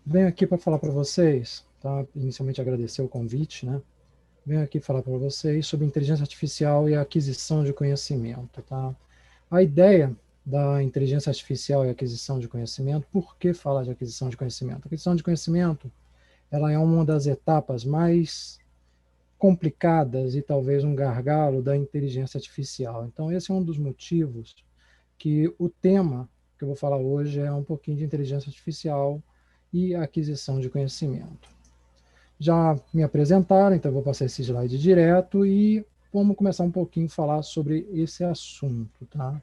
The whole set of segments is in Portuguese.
Venho aqui para falar para vocês, tá? Inicialmente agradecer o convite, né? Venho aqui falar para vocês sobre inteligência artificial e a aquisição de conhecimento, tá? A ideia da inteligência artificial e aquisição de conhecimento, por que falar de aquisição de conhecimento? A aquisição de conhecimento, ela é uma das etapas mais complicadas e talvez um gargalo da inteligência artificial. Então, esse é um dos motivos que o tema que eu vou falar hoje é um pouquinho de inteligência artificial e aquisição de conhecimento. Já me apresentaram, então eu vou passar esse slide direto e vamos começar um pouquinho a falar sobre esse assunto, tá?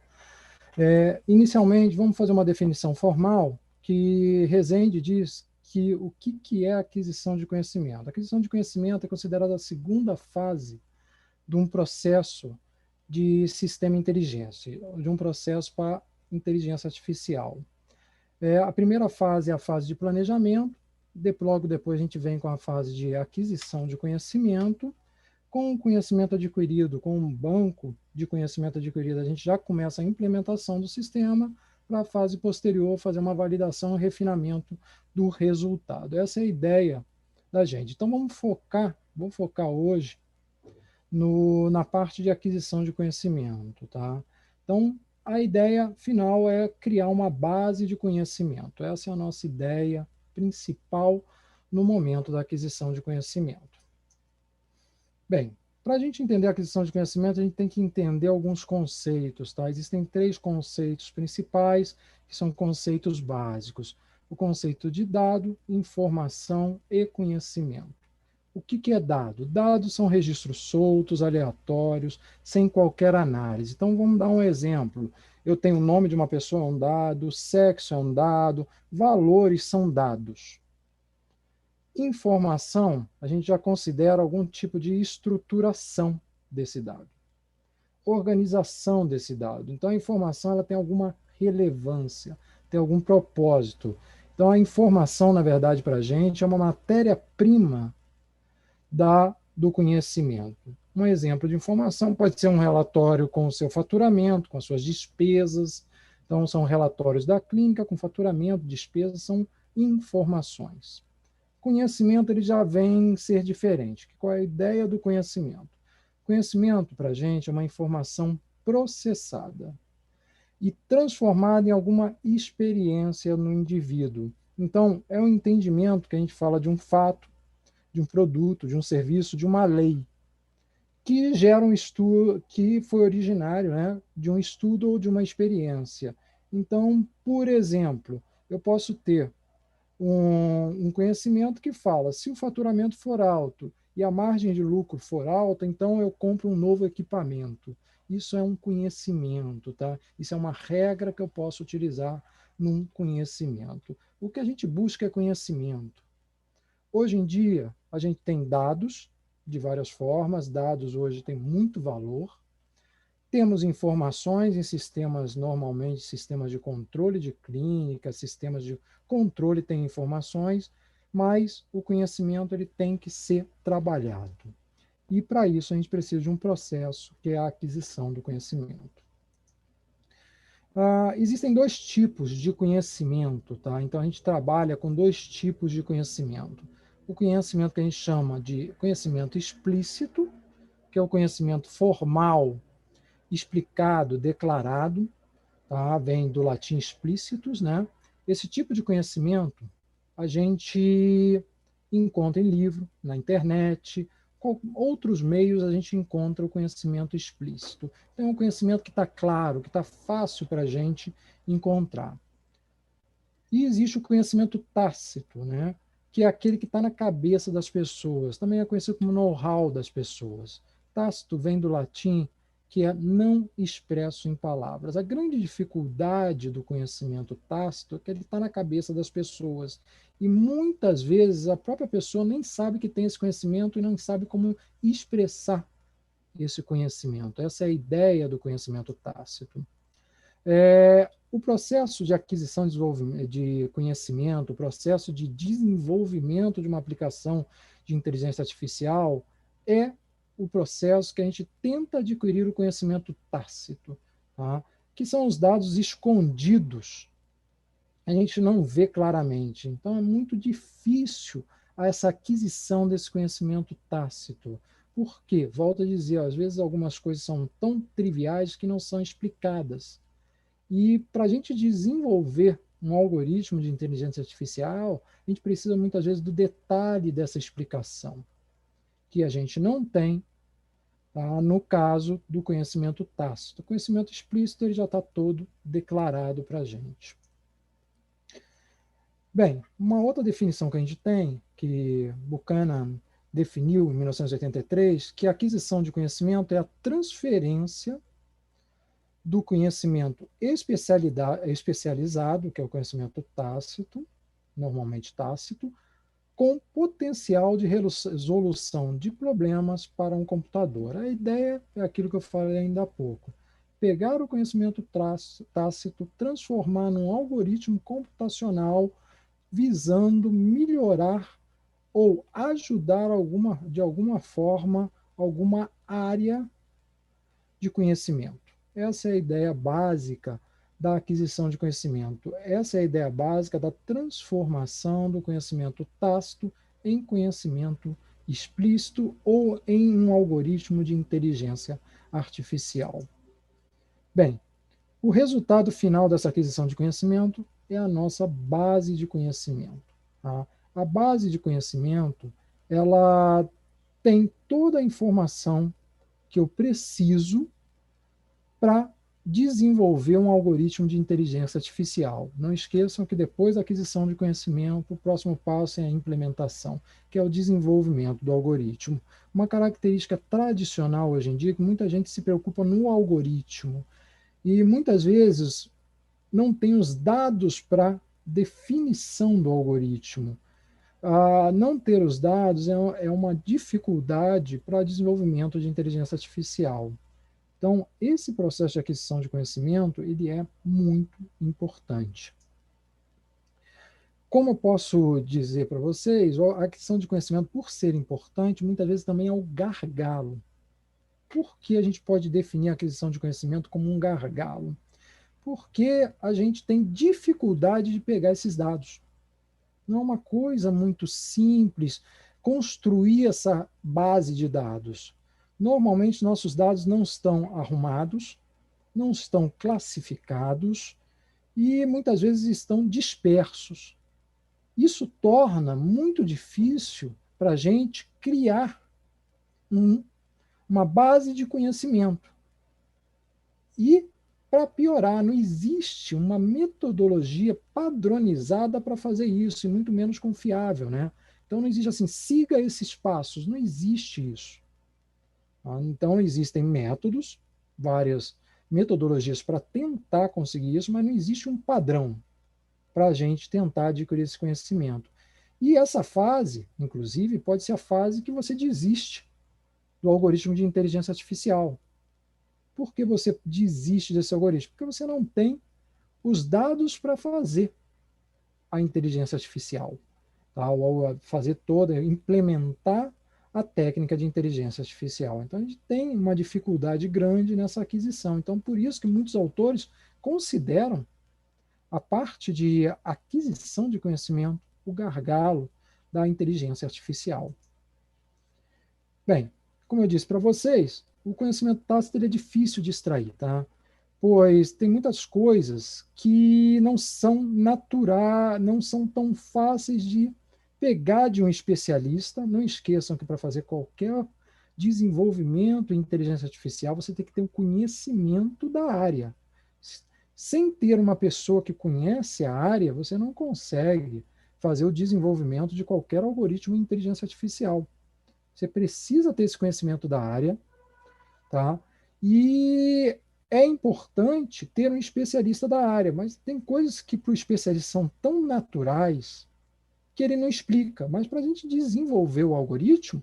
Inicialmente, vamos fazer uma definição formal que Rezende diz que o que é aquisição de conhecimento. A aquisição de conhecimento é considerada a segunda fase de um processo de sistema inteligência, de um processo para inteligência artificial. A primeira fase é a fase de planejamento, logo depois a gente vem com a fase de aquisição de conhecimento. Com o conhecimento adquirido, com um banco de conhecimento adquirido, a gente já começa a implementação do sistema para a fase posterior, fazer uma validação e refinamento do resultado. Essa é a ideia da gente. Então vamos focar hoje na parte de aquisição de conhecimento, tá? Então, a ideia final é criar uma base de conhecimento. Essa é a nossa ideia principal no momento da aquisição de conhecimento. Bem, para a gente entender a aquisição de conhecimento, a gente tem que entender alguns conceitos, tá? Existem 3 conceitos principais, que são conceitos básicos. O conceito de dado, informação e conhecimento. O que é dado? Dados são registros soltos, aleatórios, sem qualquer análise. Então, vamos dar um exemplo. Eu tenho o nome de uma pessoa, é um dado, sexo é um dado, valores são dados. Informação, a gente já considera algum tipo de estruturação desse dado, organização desse dado. Então, a informação ela tem alguma relevância, tem algum propósito. Então, a informação, na verdade, para a gente é uma matéria-prima do conhecimento. Um exemplo de informação pode ser um relatório com o seu faturamento, com as suas despesas. Então, são relatórios da clínica com faturamento, despesas, são informações. Conhecimento ele já vem ser diferente. Qual é a ideia do conhecimento? Conhecimento, para a gente, é uma informação processada e transformada em alguma experiência no indivíduo. Então, é um entendimento que a gente fala de um fato, de um produto, de um serviço, de uma lei, que gera um estudo, que foi originário, né, de um estudo ou de uma experiência. Então, por exemplo, eu posso ter um conhecimento que fala, se o faturamento for alto e a margem de lucro for alta, então eu compro um novo equipamento. Isso é um conhecimento, tá? Isso é uma regra que eu posso utilizar num conhecimento. O que a gente busca é conhecimento. Hoje em dia, a gente tem dados de várias formas, dados hoje têm muito valor. Temos informações em sistemas, normalmente sistemas de controle de clínica, sistemas de controle têm informações, mas o conhecimento ele tem que ser trabalhado. E para isso a gente precisa de um processo que é a aquisição do conhecimento. Existem 2 tipos de conhecimento, tá? Então a gente trabalha com 2 tipos de conhecimento. O conhecimento que a gente chama de conhecimento explícito, que é o conhecimento formal, explicado, declarado, tá? Vem do latim explícitos, né? Esse tipo de conhecimento a gente encontra em livro, na internet, com outros meios a gente encontra o conhecimento explícito. Então, é um conhecimento que está claro, que está fácil para a gente encontrar. E existe o conhecimento tácito, né? Que é aquele que está na cabeça das pessoas. Também é conhecido como know-how das pessoas. Tácito vem do latim, que é não expresso em palavras. A grande dificuldade do conhecimento tácito é que ele está na cabeça das pessoas. E muitas vezes a própria pessoa nem sabe que tem esse conhecimento e não sabe como expressar esse conhecimento. Essa é a ideia do conhecimento tácito. O processo de aquisição de conhecimento, o processo de desenvolvimento de uma aplicação de inteligência artificial é o processo que a gente tenta adquirir o conhecimento tácito, tá? Que são os dados escondidos a gente não vê claramente. Então, é muito difícil essa aquisição desse conhecimento tácito. Por quê? Volto a dizer, às vezes algumas coisas são tão triviais que não são explicadas. E para a gente desenvolver um algoritmo de inteligência artificial, a gente precisa muitas vezes do detalhe dessa explicação, que a gente não tem, tá? No caso do conhecimento tácito. O conhecimento explícito ele já está todo declarado para a gente. Bem, uma outra definição que a gente tem, que Buchanan definiu em 1983, que a aquisição de conhecimento é a transferência do conhecimento especializado, que é o conhecimento tácito, normalmente tácito, com potencial de resolução de problemas para um computador. A ideia é aquilo que eu falei ainda há pouco. Pegar o conhecimento tácito, transformar num algoritmo computacional visando melhorar ou ajudar de alguma forma alguma área de conhecimento. Essa é a ideia básica da aquisição de conhecimento. Essa é a ideia básica da transformação do conhecimento tácito em conhecimento explícito ou em um algoritmo de inteligência artificial. Bem, o resultado final dessa aquisição de conhecimento é a nossa base de conhecimento. Tá? A base de conhecimento, ela tem toda a informação que eu preciso para desenvolver um algoritmo de inteligência artificial. Não esqueçam que depois da aquisição de conhecimento, o próximo passo é a implementação, que é o desenvolvimento do algoritmo. Uma característica tradicional hoje em dia é que muita gente se preocupa no algoritmo e muitas vezes não tem os dados para definição do algoritmo. Não ter os dados é uma dificuldade para desenvolvimento de inteligência artificial. Então, esse processo de aquisição de conhecimento, ele é muito importante. Como eu posso dizer para vocês, a aquisição de conhecimento, por ser importante, muitas vezes também é o gargalo. Por que a gente pode definir a aquisição de conhecimento como um gargalo? Porque a gente tem dificuldade de pegar esses dados. Não é uma coisa muito simples construir essa base de dados. Normalmente, nossos dados não estão arrumados, não estão classificados e muitas vezes estão dispersos. Isso torna muito difícil para a gente criar uma base de conhecimento. E, para piorar, não existe uma metodologia padronizada para fazer isso, e muito menos confiável, né? Então, não existe assim, siga esses passos, não existe isso. Então, existem métodos, várias metodologias para tentar conseguir isso, mas não existe um padrão para a gente tentar adquirir esse conhecimento. E essa fase, inclusive, pode ser a fase que você desiste do algoritmo de inteligência artificial. Por que você desiste desse algoritmo? Porque você não tem os dados para fazer a inteligência artificial, tá? Ou fazer toda, implementar a técnica de inteligência artificial. Então, a gente tem uma dificuldade grande nessa aquisição. Então, por isso que muitos autores consideram a parte de aquisição de conhecimento o gargalo da inteligência artificial. Bem, como eu disse para vocês, o conhecimento tácito é difícil de extrair, tá? Pois tem muitas coisas que não são naturais, não são tão fáceis de pegar de um especialista. Não esqueçam que para fazer qualquer desenvolvimento em inteligência artificial, você tem que ter um conhecimento da área. Sem ter uma pessoa que conhece a área, você não consegue fazer o desenvolvimento de qualquer algoritmo em inteligência artificial. Você precisa ter esse conhecimento da área, tá? E é importante ter um especialista da área, mas tem coisas que para o especialista são tão naturais que ele não explica. Mas para a gente desenvolver o algoritmo,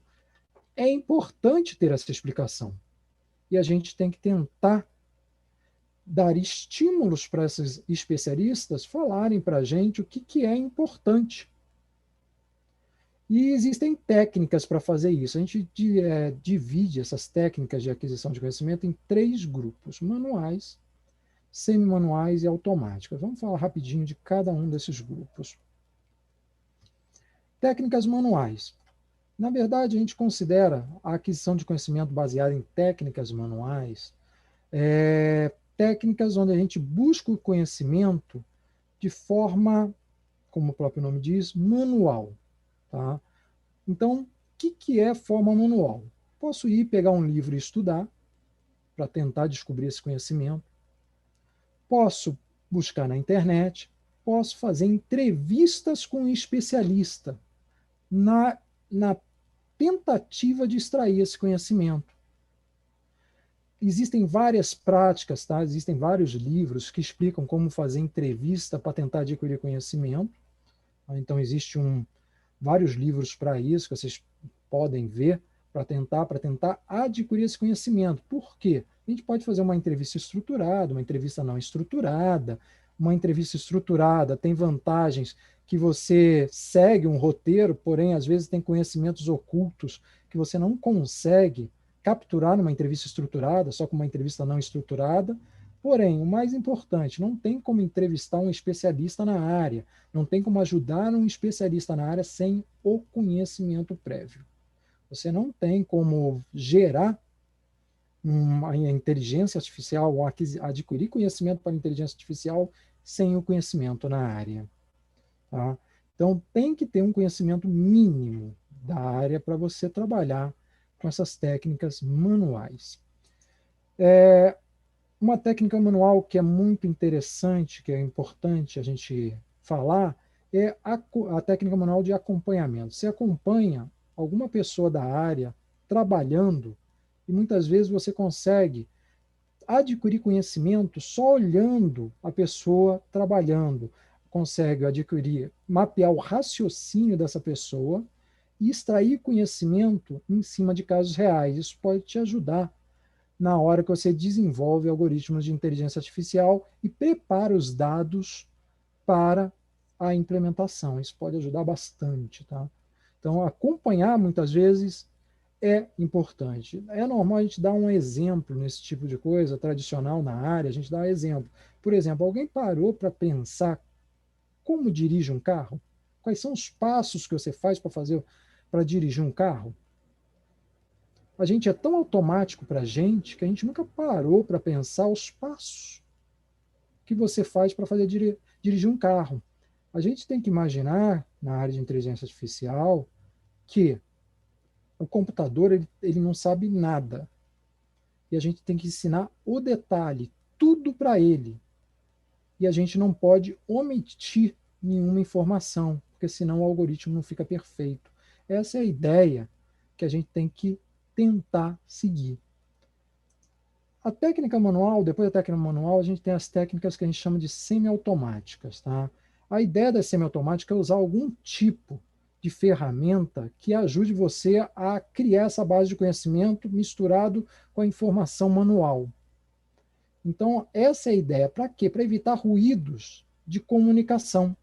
é importante ter essa explicação. E a gente tem que tentar dar estímulos para esses especialistas falarem para a gente o que é importante. E existem técnicas para fazer isso. A gente divide essas técnicas de aquisição de conhecimento em 3 grupos: manuais, semi-manuais e automáticas. Vamos falar rapidinho de cada um desses grupos. Técnicas manuais. Na verdade, a gente considera a aquisição de conhecimento baseada em técnicas manuais, técnicas onde a gente busca o conhecimento de forma, como o próprio nome diz, manual. Tá? Então, o que é forma manual? Posso ir pegar um livro e estudar, para tentar descobrir esse conhecimento. Posso buscar na internet, posso fazer entrevistas com um especialista na tentativa de extrair esse conhecimento. Existem várias práticas, tá? Existem vários livros que explicam como fazer entrevista para tentar adquirir conhecimento. Então, existem vários livros para isso, que vocês podem ver, para tentar adquirir esse conhecimento. Por quê? A gente pode fazer uma entrevista estruturada, uma entrevista não estruturada. Uma entrevista estruturada tem vantagens que você segue um roteiro, porém, às vezes tem conhecimentos ocultos que você não consegue capturar numa entrevista estruturada, só com uma entrevista não estruturada. Porém, o mais importante, não tem como entrevistar um especialista na área, não tem como ajudar um especialista na área sem o conhecimento prévio. Você não tem como gerar uma inteligência artificial ou adquirir conhecimento para a inteligência artificial sem o conhecimento na área. Tá? Então, tem que ter um conhecimento mínimo da área para você trabalhar com essas técnicas manuais. Uma técnica manual que é muito interessante, que é importante a gente falar, é a técnica manual de acompanhamento. Você acompanha alguma pessoa da área trabalhando e muitas vezes você consegue adquirir conhecimento só olhando a pessoa trabalhando, consegue adquirir, mapear o raciocínio dessa pessoa e extrair conhecimento em cima de casos reais. Isso pode te ajudar na hora que você desenvolve algoritmos de inteligência artificial e prepara os dados para a implementação. Isso pode ajudar bastante, tá? Então, acompanhar muitas vezes é importante. É normal a gente dar um exemplo nesse tipo de coisa, tradicional na área, a gente dá um exemplo. Por exemplo, alguém parou para pensar como dirige um carro? Quais são os passos que você faz para dirigir um carro? A gente é tão automático para a gente que a gente nunca parou para pensar os passos que você faz para fazer dirigir um carro. A gente tem que imaginar, na área de inteligência artificial, que o computador ele não sabe nada. E a gente tem que ensinar o detalhe, tudo para ele. E a gente não pode omitir nenhuma informação, porque senão o algoritmo não fica perfeito. Essa é a ideia que a gente tem que tentar seguir. A técnica manual, depois da técnica manual, a gente tem as técnicas que a gente chama de semiautomáticas, tá? A ideia da semiautomática é usar algum tipo de ferramenta que ajude você a criar essa base de conhecimento misturado com a informação manual. Então, essa é a ideia. Para quê? Para evitar ruídos de comunicação.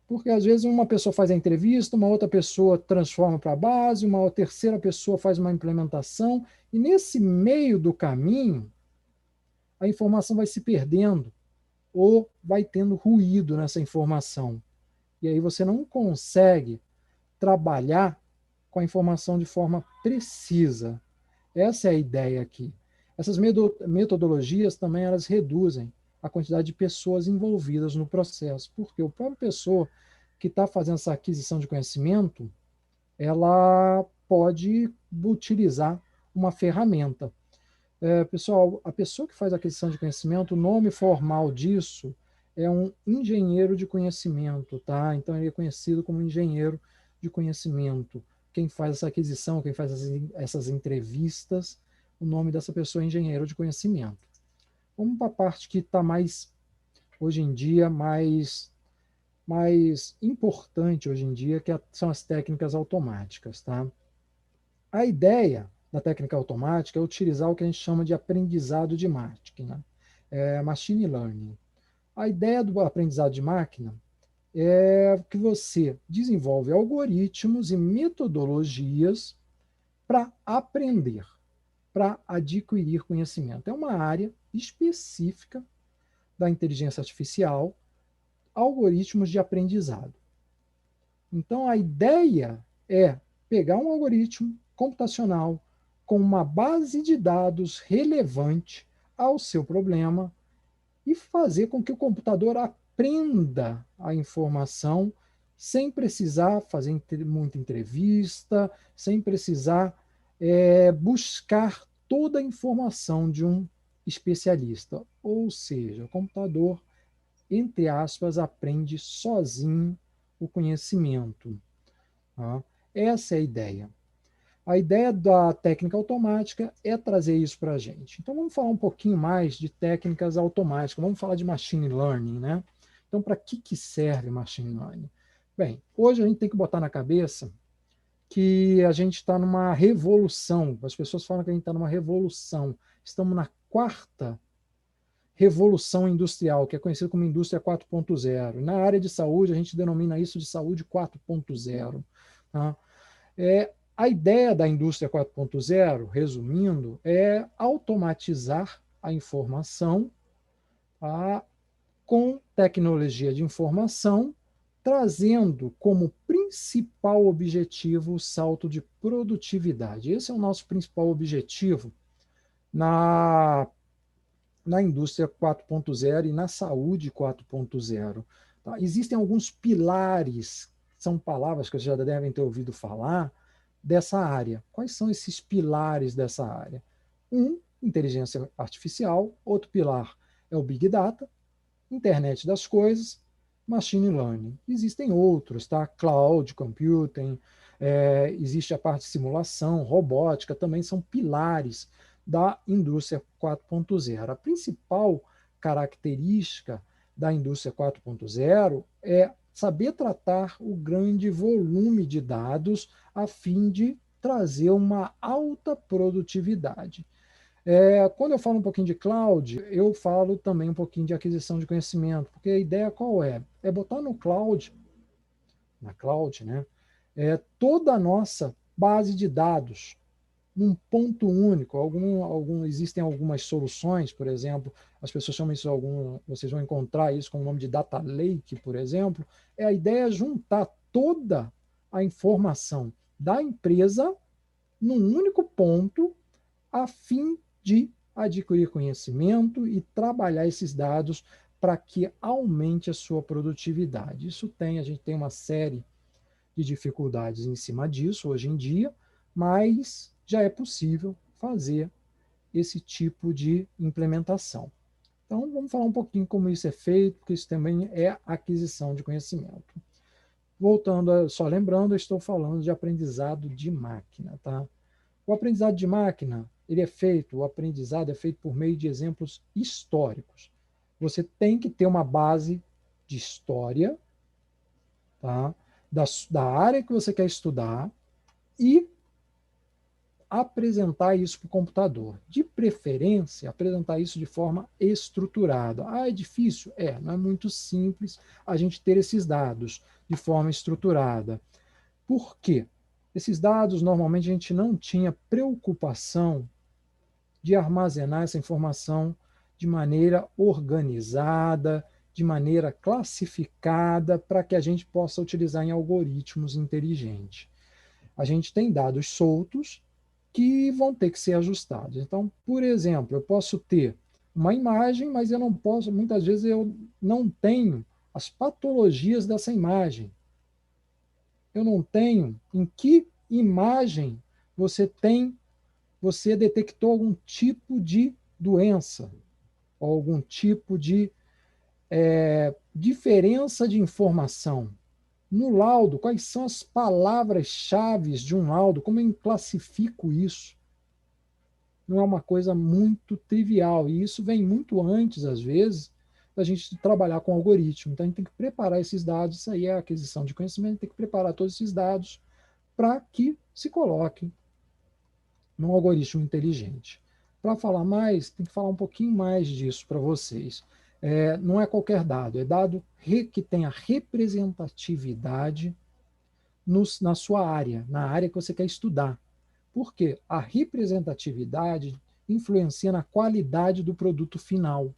Porque às vezes uma pessoa faz a entrevista, uma outra pessoa transforma para a base, uma terceira pessoa faz uma implementação, e nesse meio do caminho, a informação vai se perdendo, ou vai tendo ruído nessa informação. E aí você não consegue trabalhar com a informação de forma precisa. Essa é a ideia aqui. Essas metodologias também elas reduzem a quantidade de pessoas envolvidas no processo, porque a própria pessoa que está fazendo essa aquisição de conhecimento, ela pode utilizar uma ferramenta. Pessoal, a pessoa que faz a aquisição de conhecimento, o nome formal disso é um engenheiro de conhecimento, tá? Então ele é conhecido como engenheiro de conhecimento. Quem faz essa aquisição, quem faz essas entrevistas, o nome dessa pessoa é engenheiro de conhecimento. Vamos para a parte que está mais, hoje em dia, mais importante hoje em dia, que são as técnicas automáticas, tá? A ideia da técnica automática é utilizar o que a gente chama de aprendizado de máquina, machine learning. A ideia do aprendizado de máquina é que você desenvolve algoritmos e metodologias para aprender. para adquirir conhecimento. É uma área específica da inteligência artificial, algoritmos de aprendizado. Então, a ideia é pegar um algoritmo computacional com uma base de dados relevante ao seu problema e fazer com que o computador aprenda a informação sem precisar fazer muita entrevista, sem precisar buscar toda a informação de um especialista. Ou seja, o computador, entre aspas, aprende sozinho o conhecimento. Tá? Essa é a ideia. A ideia da técnica automática é trazer isso para a gente. Então, vamos falar um pouquinho mais de técnicas automáticas. Vamos falar de machine learning, né? Então, para que serve machine learning? Bem, hoje a gente tem que botar na cabeça que a gente está numa revolução. As pessoas falam que a gente está numa revolução. Estamos na quarta revolução industrial, que é conhecida como indústria 4.0. Na área de saúde, a gente denomina isso de saúde 4.0. Tá? A ideia da indústria 4.0, resumindo, é automatizar a informação com tecnologia de informação, trazendo como principal objetivo o salto de produtividade. Esse é o nosso principal objetivo na indústria 4.0 e na saúde 4.0. Tá? Existem alguns pilares, são palavras que vocês já devem ter ouvido falar, dessa área. Quais são esses pilares dessa área? Inteligência artificial. Outro pilar é o Big Data, internet das coisas, machine learning. Existem outros, tá? Cloud computing, existe a parte de simulação, robótica, também são pilares da indústria 4.0. A principal característica da indústria 4.0 é saber tratar o grande volume de dados a fim de trazer uma alta produtividade. Quando eu falo um pouquinho de cloud, eu falo também um pouquinho de aquisição de conhecimento, porque a ideia qual é? É botar no cloud, na cloud, né, toda a nossa base de dados num ponto único. Existem algumas soluções, por exemplo, as pessoas chamam isso, vocês vão encontrar isso com o nome de data lake, por exemplo. A ideia é juntar toda a informação da empresa num único ponto, a fim de adquirir conhecimento e trabalhar esses dados para que aumente a sua produtividade. A gente tem uma série de dificuldades em cima disso hoje em dia, mas já é possível fazer esse tipo de implementação. Então, vamos falar um pouquinho como isso é feito, porque isso também é aquisição de conhecimento. Voltando, só lembrando, eu estou falando de aprendizado de máquina. Tá? O aprendizado de máquina, o aprendizado é feito por meio de exemplos históricos. Você tem que ter uma base de história, tá? da área que você quer estudar e apresentar isso para o computador. De preferência, apresentar isso de forma estruturada. É difícil? Não é muito simples a gente ter esses dados de forma estruturada. Por quê? Esses dados, normalmente, a gente não tinha preocupação de armazenar essa informação de maneira organizada, de maneira classificada, para que a gente possa utilizar em algoritmos inteligentes. A gente tem dados soltos que vão ter que ser ajustados. Então, por exemplo, eu posso ter uma imagem, mas eu não posso, muitas vezes eu não tenho as patologias dessa imagem. Eu não tenho em que imagem você detectou algum tipo de doença, ou algum tipo de diferença de informação. No laudo, quais são as palavras-chave de um laudo? Como eu classifico isso? Não é uma coisa muito trivial. E isso vem muito antes, às vezes, da gente trabalhar com algoritmo. Então, a gente tem que preparar esses dados. Isso aí é a aquisição de conhecimento. Tem que preparar todos esses dados para que se coloquem num algoritmo inteligente. Para falar mais, tem que falar um pouquinho mais disso para vocês. Não é qualquer dado, é dado que tenha representatividade na sua área, na área que você quer estudar. Porque a representatividade influencia na qualidade do produto final.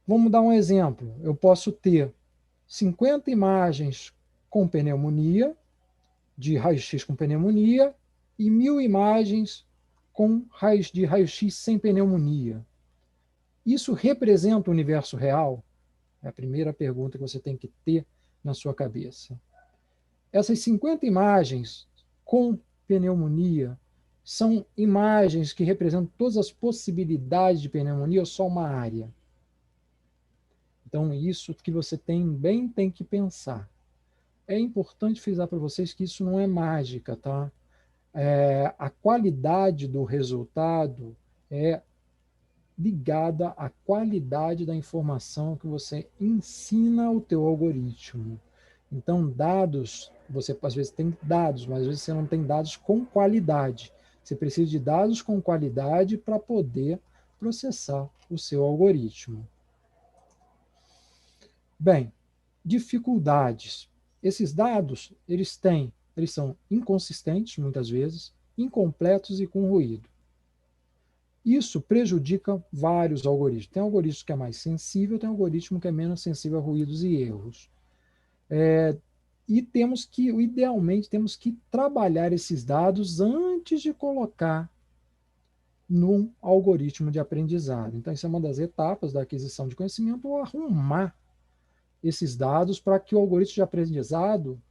Vamos dar um exemplo. Eu posso ter 50 imagens com pneumonia, de raio-x com pneumonia, e 1.000 imagens de raio-x sem pneumonia. Isso representa o universo real? É a primeira pergunta que você tem que ter na sua cabeça. Essas 50 imagens com pneumonia são imagens que representam todas as possibilidades de pneumonia ou só uma área? Então, isso que você também tem que pensar. É importante frisar para vocês que isso não é mágica, tá? A qualidade do resultado é ligada à qualidade da informação que você ensina ao teu algoritmo. Então, dados, você às vezes tem dados, mas às vezes você não tem dados com qualidade. Você precisa de dados com qualidade para poder processar o seu algoritmo. Bem, dificuldades. Esses dados, eles são inconsistentes, muitas vezes, incompletos e com ruído. Isso prejudica vários algoritmos. Tem algoritmo que é mais sensível, tem algoritmo que é menos sensível a ruídos e erros. E idealmente, temos que trabalhar esses dados antes de colocar num algoritmo de aprendizado. Então, isso é uma das etapas da aquisição de conhecimento, ou arrumar esses dados para que o algoritmo de aprendizado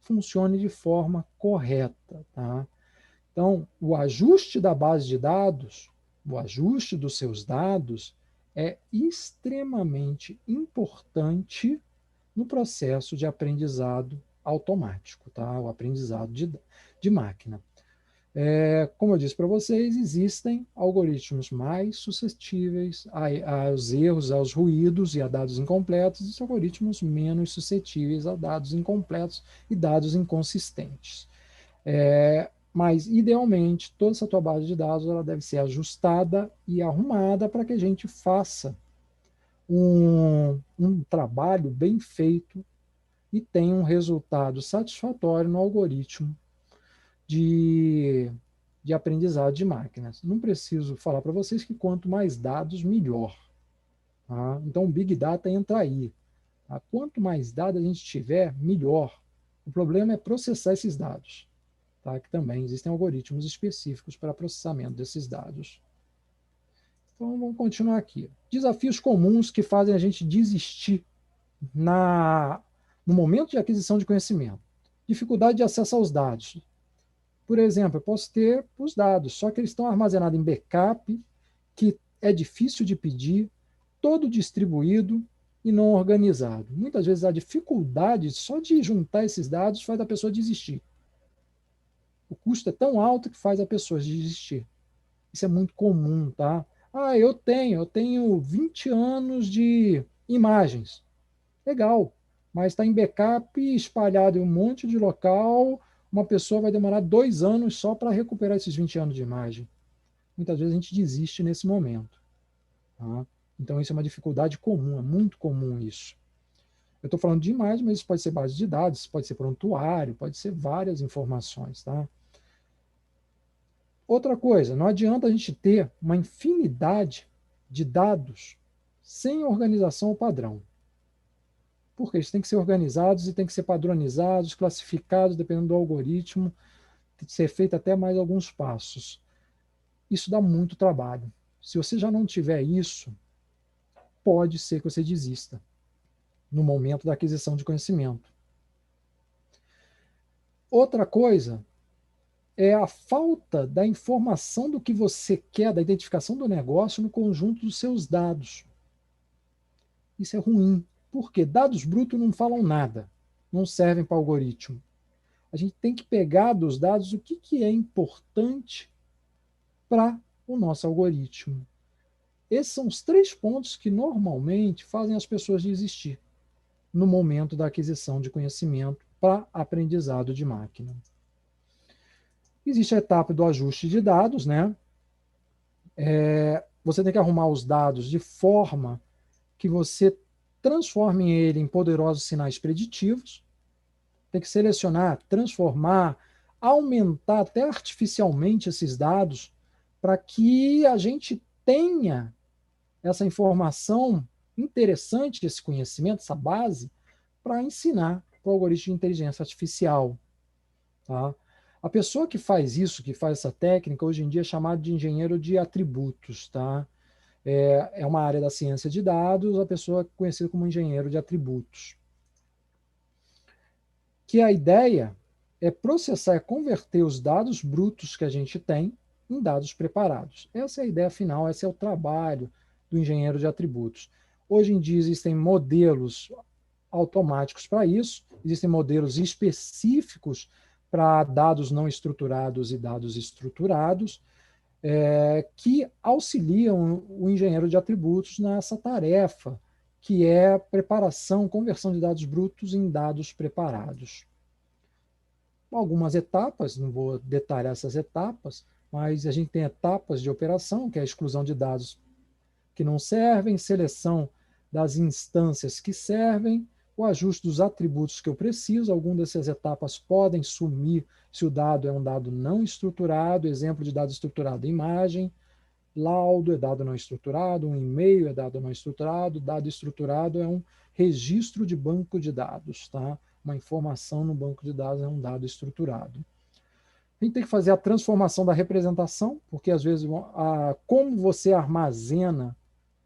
funcione de forma correta. Tá? Então, o ajuste da base de dados, o ajuste dos seus dados é extremamente importante no processo de aprendizado automático, tá? O aprendizado de máquina. Como eu disse para vocês, existem algoritmos mais suscetíveis aos erros, aos ruídos e a dados incompletos, e algoritmos menos suscetíveis a dados incompletos e dados inconsistentes. Mas, idealmente, toda essa tua base de dados ela deve ser ajustada e arrumada para que a gente faça um trabalho bem feito e tenha um resultado satisfatório no algoritmo de aprendizado de máquinas. Não preciso falar para vocês que quanto mais dados, melhor. Tá? Então, o Big Data entra aí. Tá? Quanto mais dados a gente tiver, melhor. O problema é processar esses dados. Tá? Que também existem algoritmos específicos para processamento desses dados. Então, vamos continuar aqui. Desafios comuns que fazem a gente desistir no momento de aquisição de conhecimento. Dificuldade de acesso aos dados. Por exemplo, eu posso ter os dados, só que eles estão armazenados em backup, que é difícil de pedir, todo distribuído e não organizado. Muitas vezes a dificuldade só de juntar esses dados faz a pessoa desistir. O custo é tão alto que faz a pessoa desistir. Isso é muito comum, tá? Eu tenho 20 anos de imagens. Legal, mas está em backup espalhado em um monte de local. Uma pessoa vai demorar 2 anos só para recuperar esses 20 anos de imagem. Muitas vezes a gente desiste nesse momento. Tá? Então, isso é uma dificuldade comum, é muito comum isso. Eu estou falando de imagem, mas isso pode ser base de dados, pode ser prontuário, pode ser várias informações. Tá? Outra coisa, não adianta a gente ter uma infinidade de dados sem organização ou padrão. Porque eles têm que ser organizados e têm que ser padronizados, classificados, dependendo do algoritmo, tem que ser feito até mais alguns passos. Isso dá muito trabalho. Se você já não tiver isso, pode ser que você desista no momento da aquisição de conhecimento. Outra coisa é a falta da informação do que você quer, da identificação do negócio no conjunto dos seus dados. Isso é ruim, porque dados brutos não falam nada, não servem para algoritmo. A gente tem que pegar dos dados o que é importante para o nosso algoritmo. Esses são os 3 pontos que normalmente fazem as pessoas desistir no momento da aquisição de conhecimento para aprendizado de máquina. Existe a etapa do ajuste de dados, né? Você tem que arrumar os dados de forma que você transforme ele em poderosos sinais preditivos. Tem que selecionar, transformar, aumentar até artificialmente esses dados para que a gente tenha essa informação interessante, esse conhecimento, essa base, para ensinar para o algoritmo de inteligência artificial. Tá? A pessoa que faz isso, que faz essa técnica, hoje em dia é chamado de engenheiro de atributos. Tá? É uma área da ciência de dados, a pessoa é conhecida como engenheiro de atributos. Que a ideia é processar e converter os dados brutos que a gente tem em dados preparados. Essa é a ideia final, esse é o trabalho do engenheiro de atributos. Hoje em dia existem modelos automáticos para isso, existem modelos específicos para dados não estruturados e dados estruturados, que auxiliam o engenheiro de atributos nessa tarefa, que é preparação, conversão de dados brutos em dados preparados. Algumas etapas, não vou detalhar essas etapas, mas a gente tem etapas de operação, que é a exclusão de dados que não servem, seleção das instâncias que servem, o ajuste dos atributos que eu preciso. Algumas dessas etapas podem sumir se o dado é um dado não estruturado, exemplo de dado estruturado, imagem, laudo é dado não estruturado, um e-mail é dado não estruturado, dado estruturado é um registro de banco de dados, tá? Uma informação no banco de dados é um dado estruturado. A gente tem que fazer a transformação da representação, porque às vezes como você armazena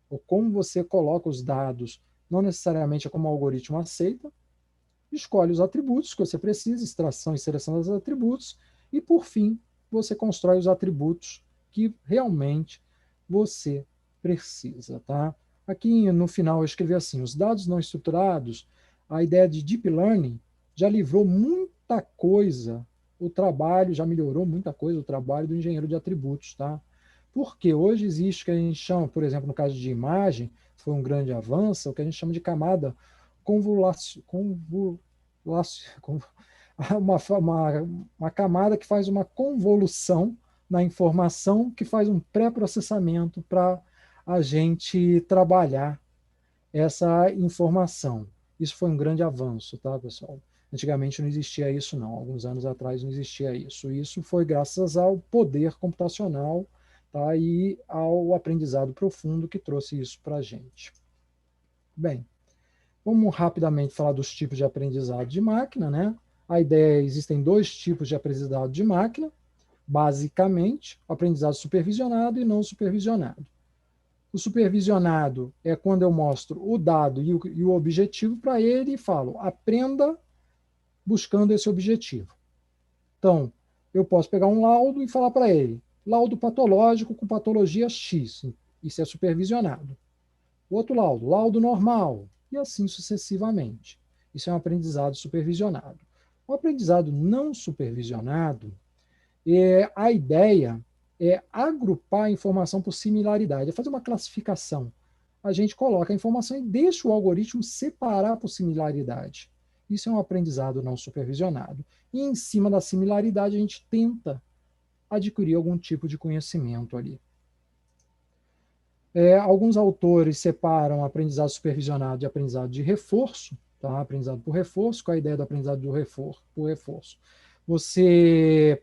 ou como você coloca os dados, não necessariamente é como o algoritmo aceita. Escolhe os atributos que você precisa, extração e seleção dos atributos, e por fim, você constrói os atributos que realmente você precisa, tá? Aqui no final eu escrevi assim: os dados não estruturados, a ideia de deep learning já livrou muita coisa, o trabalho já melhorou muita coisa, o trabalho do engenheiro de atributos, tá? Porque hoje existe o que a gente chama, por exemplo, no caso de imagem, foi um grande avanço, o que a gente chama de camada uma camada que faz uma convolução na informação, que faz um pré-processamento para a gente trabalhar essa informação. Isso foi um grande avanço, tá, pessoal? Antigamente não existia isso, não. Alguns anos atrás não existia isso. Isso foi graças ao poder computacional, tá, e ao aprendizado profundo que trouxe isso para a gente. Bem, vamos rapidamente falar dos tipos de aprendizado de máquina, né? A ideia é, existem dois tipos de aprendizado de máquina, basicamente, o aprendizado supervisionado e não supervisionado. O supervisionado é quando eu mostro o dado e o objetivo para ele e falo, aprenda buscando esse objetivo. Então, eu posso pegar um laudo e falar para ele, laudo patológico com patologia X, isso é supervisionado. Outro laudo, laudo normal, e assim sucessivamente. Isso é um aprendizado supervisionado. O aprendizado não supervisionado, a ideia é agrupar a informação por similaridade, é fazer uma classificação. A gente coloca a informação e deixa o algoritmo separar por similaridade. Isso é um aprendizado não supervisionado. E em cima da similaridade, a gente tenta adquirir algum tipo de conhecimento ali. Alguns autores separam aprendizado supervisionado de aprendizado de reforço, tá? Aprendizado por reforço, com a ideia do aprendizado por reforço. Você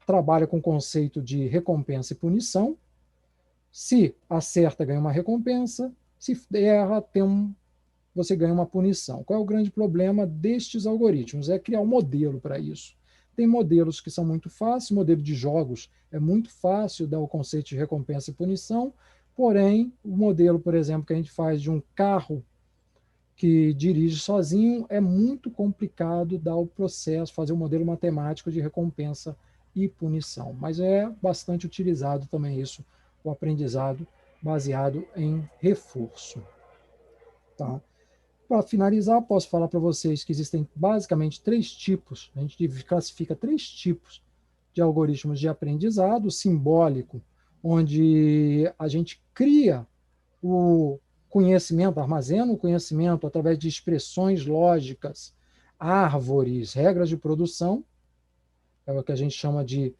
trabalha com o conceito de recompensa e punição. Se acerta, ganha uma recompensa. Se erra, você ganha uma punição. Qual é o grande problema destes algoritmos? É criar um modelo para isso. Tem modelos que são muito fáceis, modelo de jogos é muito fácil dar o conceito de recompensa e punição, porém, o modelo, por exemplo, que a gente faz de um carro que dirige sozinho, é muito complicado dar o processo, fazer um modelo matemático de recompensa e punição. Mas é bastante utilizado também isso, o aprendizado baseado em reforço. Tá? Para finalizar, posso falar para vocês que existem basicamente três tipos, a gente classifica três tipos de algoritmos de aprendizado: simbólico, onde a gente cria o conhecimento, armazena o conhecimento através de expressões lógicas, árvores, regras de produção, é o que a gente chama de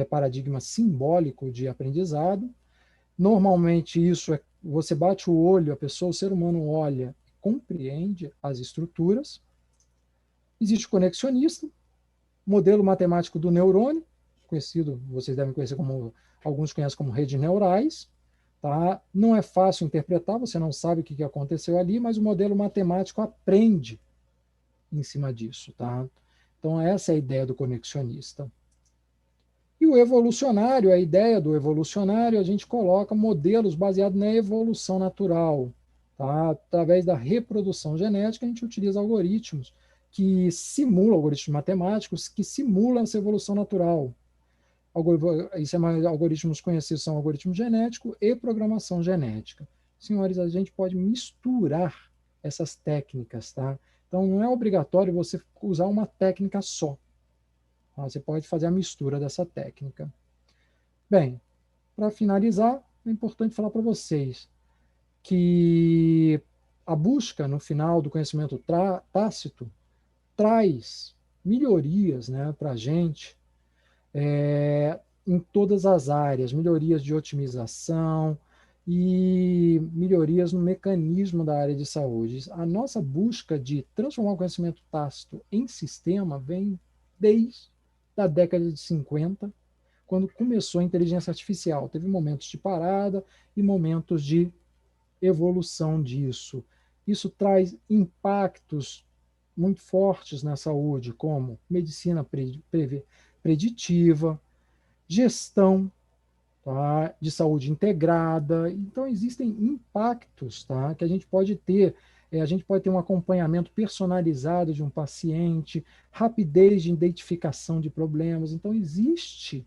paradigma simbólico de aprendizado. Normalmente isso você bate o olho, a pessoa, o ser humano olha e compreende as estruturas. Existe o conexionista, modelo matemático do neurônio, conhecido, vocês devem conhecer como, alguns conhecem como redes neurais, tá? Não é fácil interpretar, você não sabe o que aconteceu ali, mas o modelo matemático aprende em cima disso, tá? Então, essa é a ideia do conexionista. E o evolucionário, a ideia do evolucionário, a gente coloca modelos baseados na evolução natural. Tá? Através da reprodução genética, a gente utiliza algoritmos que simulam, algoritmos matemáticos, que simulam essa evolução natural. Isso é mais, algoritmos conhecidos são algoritmo genético e programação genética. Senhores, a gente pode misturar essas técnicas, tá? Então, não é obrigatório você usar uma técnica só. Você pode fazer a mistura dessa técnica. Bem, para finalizar, é importante falar para vocês que a busca no final do conhecimento tácito traz melhorias, né, para a gente em todas as áreas, melhorias de otimização e melhorias no mecanismo da área de saúde. A nossa busca de transformar o conhecimento tácito em sistema vem desde a década de 50, quando começou a inteligência artificial. Teve momentos de parada e momentos de evolução disso. Isso traz impactos muito fortes na saúde, como medicina preditiva, gestão, tá, de saúde integrada. Então, existem impactos, tá, que a gente pode ter. A gente pode ter um acompanhamento personalizado de um paciente, rapidez de identificação de problemas. Então, existe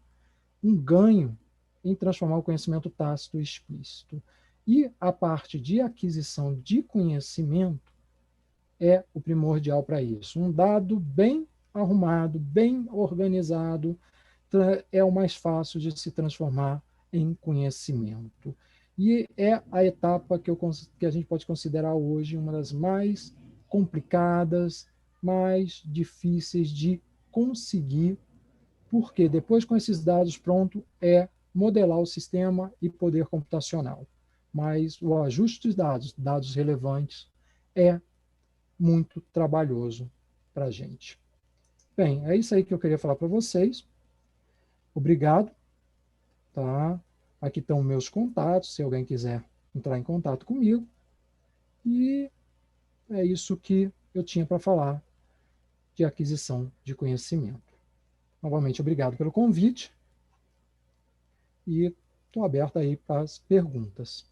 um ganho em transformar o conhecimento tácito e explícito. E a parte de aquisição de conhecimento é o primordial para isso. Um dado bem arrumado, bem organizado, é o mais fácil de se transformar em conhecimento. E é a etapa que a gente pode considerar hoje uma das mais complicadas, mais difíceis de conseguir, porque depois com esses dados pronto é modelar o sistema e poder computacional. Mas o ajuste dos dados, dados relevantes, é muito trabalhoso para a gente. Bem, é isso aí que eu queria falar para vocês. Obrigado. Tá? Aqui estão meus contatos, se alguém quiser entrar em contato comigo. E é isso que eu tinha para falar de aquisição de conhecimento. Novamente, obrigado pelo convite e estou aberto aí para as perguntas.